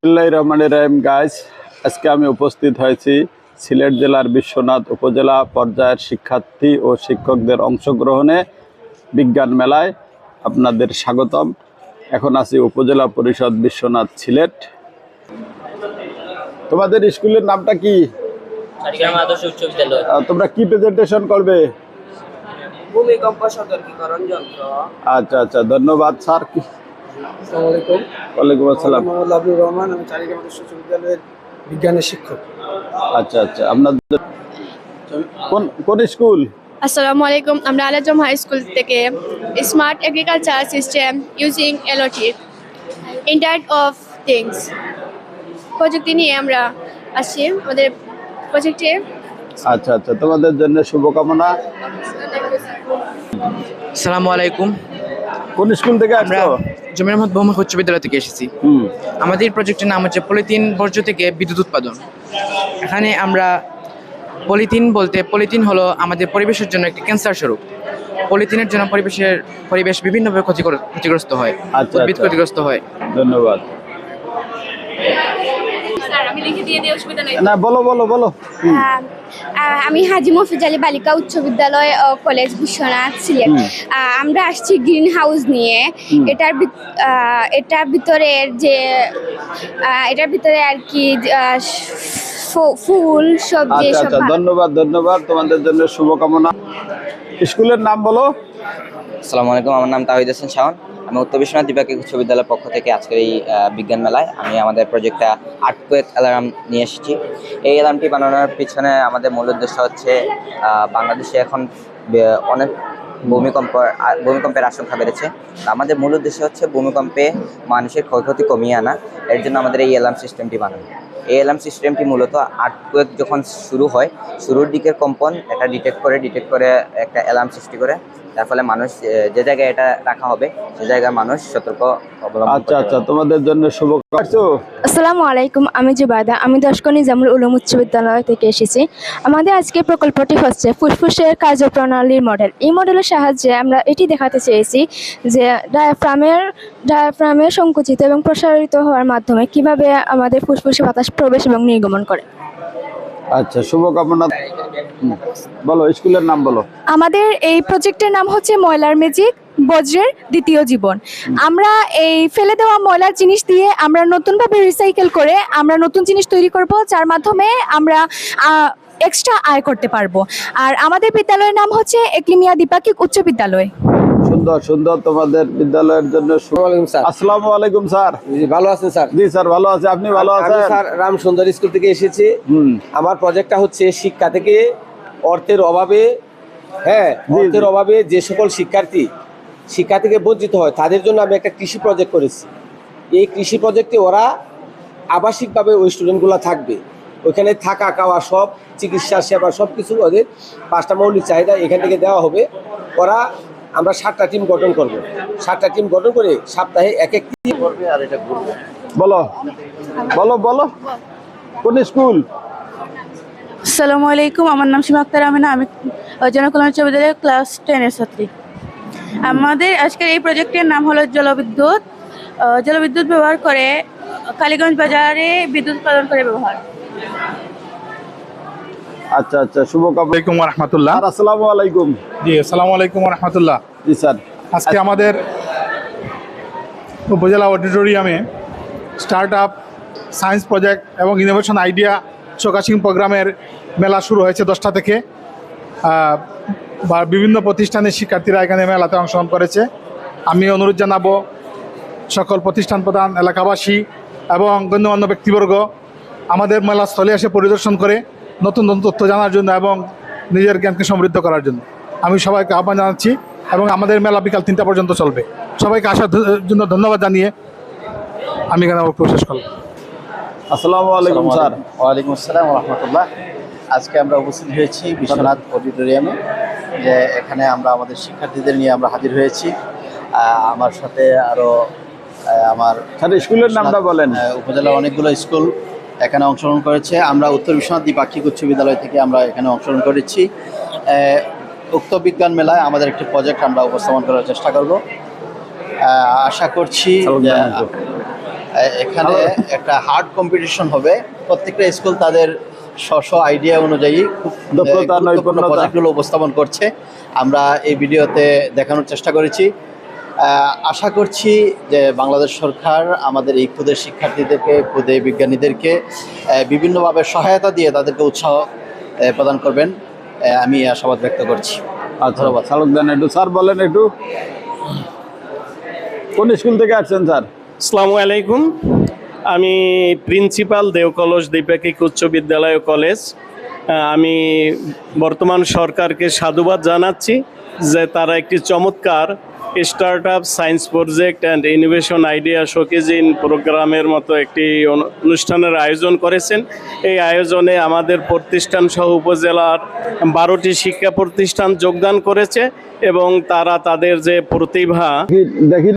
বিসমিল্লাহির রহমানির রহিম গাইস, আজকে আমি উপস্থিত হয়েছি সিলেট জেলার বিশ্বনাথ উপজেলা পর্যায়ের শিক্ষার্থী ও শিক্ষকদের অংশগ্রহণে বিজ্ঞান মেলায়। আপনাদের স্বাগতম। এখন আছি উপজেলা পরিষদ বিশ্বনাথ সিলেট। তোমাদের স্কুলের নামটা কি? আদর্শ উচ্চ বিদ্যালয়। তোমরা কি প্রেজেন্টেশন করবে? ভূমিকম্প সতর্কীকরণ যন্ত্র। আচ্ছা আচ্ছা, ধন্যবাদ স্যার। আসসালামু আলাইকুম। ওয়ালাইকুম আসসালাম। মোহাম্মদ আব্দুর রহমান, আমি চারিগ্রাম আদর্শ উচ্চ বিদ্যালয়ের বিজ্ঞানের শিক্ষক। আচ্ছা আচ্ছা, আপনাদের কোন স্কুল? আসসালামু আলাইকুম, আমরা আলাজম হাই স্কুল থেকে smart agriculture system using এলওটি internet of things প্রযুক্তি নিয়ে আমরা আসছি আমাদের প্রজেক্টে। আচ্ছা আচ্ছা, তোমাদের জন্য শুভকামনা। আসসালামু আলাইকুম। কোন স্কুল থেকে আমরা আসছো? জমির আহমদ বহুমুখী উচ্চ বিদ্যালয় থেকে এসেছি। আমাদের প্রজেক্টের নাম হচ্ছে পলিথিন বর্জ্য থেকে বিদ্যুৎ উৎপাদন। এখানে আমরা পলিথিন হলো আমাদের পরিবেশের জন্য একটি ক্যান্সার স্বরূপ। পলিথিনের জন্য পরিবেশ বিভিন্নভাবে ক্ষতিগ্রস্ত হয়, আচ্ছা, উদ্ভিদ আচ্ছা। ক্ষতিগ্রস্ত হয়। ধন্যবাদ। আমি লিখে দিয়ে দিই, অসুবিধা নেই। না, বলো বলো বলো। আমি হাজি মফিজ আলী বালিকা উচ্চ বিদ্যালয় ও কলেজ বিশ্বনাথ সিলেট। আমরা আসছি গ্রিন হাউস নিয়ে। এটার ভিতরে আর কি ফুল সবজি আচ্ছা সব। আচ্ছা, ধন্যবাদ ধন্যবাদ, তোমাদের জন্য শুভকামনা। স্কুলের নাম বলো। আসসালামু আলাইকুম, আমার নাম তাহিদ হোসেন শাওন। আমি উত্তর বিশ্বনাথ বিভাগীয় উচ্চ বিদ্যালয়ের পক্ষ থেকে আজকের এই বিজ্ঞান মেলায় আমি আমাদের প্রজেক্টটা আর্থকুয়েক অ্যালার্ম নিয়ে এসেছি। এই অ্যালার্মটি বানানোর পিছনে আমাদের মূল উদ্দেশ্য হচ্ছে বাংলাদেশে এখন অনেক ভূমিকম্পের আশঙ্কা বেড়েছে। আমাদের মূল উদ্দেশ্য হচ্ছে ভূমিকম্পে মানুষের ক্ষয়ক্ষতি কমিয়ে আনা। এর জন্য আমাদের এই অ্যালার্ম সিস্টেমটি বানানো। এই অ্যালার্ম সিস্টেমটি মূলত আর্থকুয়েক যখন শুরুর দিকের কম্পন এটা ডিটেক্ট করে একটা অ্যালার্ম সৃষ্টি করে। তার ফলে মানুষ যে জায়গায় এটা রাখা হবে সে জায়গায় মানুষ সতর্ক অবলম্বন করতে আচ্ছা আচ্ছা, পারবে। তোমাদের জন্য শুভকামনা। আসসালামু আলাইকুম, আমি জুবাদা। আমি দশকন নিজামুল উলুম উচ্চ বিদ্যালয় থেকে এসেছি। আমাদের আজকের প্রকল্পটি হচ্ছে ফুসফুসের কার্যপ্রণালীর মডেল। এই মডেলের সাহায্যে আমরা এটি দেখাতে চেয়েছি যে ডায়াফ্রামের সংকুচিত এবং প্রসারিত হওয়ার মাধ্যমে কিভাবে আমাদের ফুসফুসে বাতাস প্রবেশ এবং নির্গমন করে। আচ্ছা, শুভকামনা। বলো, স্কুলের নাম বলো। আমাদের এই প্রজেক্টের নাম হচ্ছে ময়লার ম্যাজিক, বজ্রের দ্বিতীয় জীবন। আমরা এই ফেলে দেওয়া ময়লার জিনিস দিয়ে আমরা নতুনভাবে রিসাইকেল করে আমরা নতুন জিনিস তৈরি করব, যার মাধ্যমে আমরা এক্সট্রা আয় করতে পারবো। আর আমাদের বিদ্যালয়ের নাম হচ্ছে একলিমিয়া দ্বিপাক্ষিক উচ্চ বিদ্যালয়। সুন্দর সুন্দর, তোমাদের বিদ্যালয়ের জন্য ওয়ালাইকুম স্যার। আসসালামু আলাইকুম স্যার। জি, ভালো আছেন স্যার? জি স্যার, ভালো আছে। আপনি ভালো আমি আছেন? স্যার রামসুন্দর স্কুল থেকে এসেছি। আমার প্রজেক্টটা হচ্ছে শিক্ষা থেকে অর্থের অভাবে যে সকল শিক্ষা থেকে বঞ্চিত হয় তাদের জন্য আমি একটা কৃষি প্রজেক্ট করেছি। এই কৃষি প্রজেক্টে ওরা আবাসিকভাবে ওই স্টুডেন্টগুলো থাকবে। ওইখানে থাকা খাওয়া সব, চিকিৎসা সেবা সব কিছু ওদের 5টা মৌলিক চাহিদা এখান থেকে দেওয়া হবে। আমরা 7টা টিম গঠন করব। 7টা টিম গঠন করে সপ্তাহে এক টিম করবে আর এটা ঘুরবে। বলো বলো বলো, কোন স্কুল? আসসালামু আলাইকুম, আমার নাম সীমা আক্তার আমিনা। আমি জনকল্যাণ উচ্চ বিদ্যালয়ের ক্লাস 10-এর ছাত্রী। আমাদের আজকের এই প্রজেক্টের নাম হলো জলবিদ্যুৎ ব্যবহার করে কালীগঞ্জ বাজারে বিদ্যুৎ উৎপাদন করে ব্যবহার। আচ্ছা আচ্ছা, শুভকামনা। আসসালামু আলাইকুম ওয়া রাহমাতুল্লাহ। আর আসসালামু আলাইকুম। জি, আসসালামু আলাইকুম ওয়া রাহমাতুল্লাহ। জি স্যার। আজকে আমাদের উপজেলা অডিটোরিয়ামে স্টার্ট আপ সায়েন্স প্রজেক্ট এবং ইনোভেশন আইডিয়া শোকাসিং প্রোগ্রামের মেলা শুরু হয়েছে 10টা থেকে। বা বিভিন্ন প্রতিষ্ঠানের শিক্ষার্থীরা এখানে মেলাতে অংশগ্রহণ করেছে। আমি অনুরোধ জানাবো সকল প্রতিষ্ঠান প্রধান, এলাকাবাসী এবং গণ্যমান্য ব্যক্তিবর্গ আমাদের মেলাস্থলে এসে পরিদর্শন করে নতুন নতুন তথ্য জানার জন্য এবং নিজের জ্ঞানকে সমৃদ্ধ করার জন্য আমি সবাইকে আহ্বান জানাচ্ছি। এবং আমাদের মেলা বিকাল 3টা পর্যন্ত চলবে। সবাইকে আসার জন্য ধন্যবাদ জানিয়ে আমি এখানে বক্তব্য শেষ করলাম। আসসালামু আলাইকুম স্যার। ওয়ালাইকুম আসসালাম ওয়া রাহমাতুল্লাহ। আজকে আমরা উপস্থিত হয়েছি বিশ্বনাথ অডিটোরিয়ামে, যে এখানে আমরা আমাদের শিক্ষার্থীদের নিয়ে আমরা হাজির হয়েছি। আমার সাথে আরও আমার স্কুলের নামটা বলেন। উপজেলার অনেকগুলো স্কুল এখানে অংশগ্রহণ করেছে। আমরা উত্তর বিশ্বনাথ দ্বিপাক্ষিক উচ্চ বিদ্যালয় থেকে আমরা এখানে অংশগ্রহণ করেছি। উক্ত বিজ্ঞান মেলায় আমাদের একটি প্রজেক্ট আমরা উপস্থাপন করার চেষ্টা করব। আশা করছি এখানে একটা হার্ড কম্পিটিশন হবে। প্রত্যেকটা স্কুল তাদের স্ব আইডিয়া অনুযায়ী খুব দক্ষতা, গুরুত্বপূর্ণ নৈপুণ্যতা। প্রজেক্টগুলো উপস্থাপন করছে। আমরা এই ভিডিওতে দেখানোর চেষ্টা করেছি। আশা করছি যে বাংলাদেশ সরকার আমাদের এই ক্ষুদে শিক্ষার্থীদেরকে, ক্ষুদে বিজ্ঞানীদেরকে বিভিন্নভাবে সহায়তা দিয়ে তাদেরকে উৎসাহ প্রদান করবেন। আমি আশাবাদ ব্যক্ত করছি। আচ্ছা, সালুক দেন একটু। স্যার বলেন একটু, কোন স্কুল থেকে আসছেন স্যার? আসসালামু আলাইকুম, আমি প্রিন্সিপাল দেওকলস দ্বিপাক্ষিক উচ্চ বিদ্যালয় ও কলেজ। আমি বর্তমান সরকারকে সাধুবাদ জানাচ্ছি যে তারা একটি চমৎকার start up science project and innovation idea showcase in প্রোগ্রামের মতো একটি অনুষ্ঠানের আয়োজন করেছেন। এই আয়োজনে আমাদের প্রতিষ্ঠান সহ উপজেলার 12টি শিক্ষা প্রতিষ্ঠান যোগদান করেছে এবং তারা তাদের যে প্রতিভা দেখি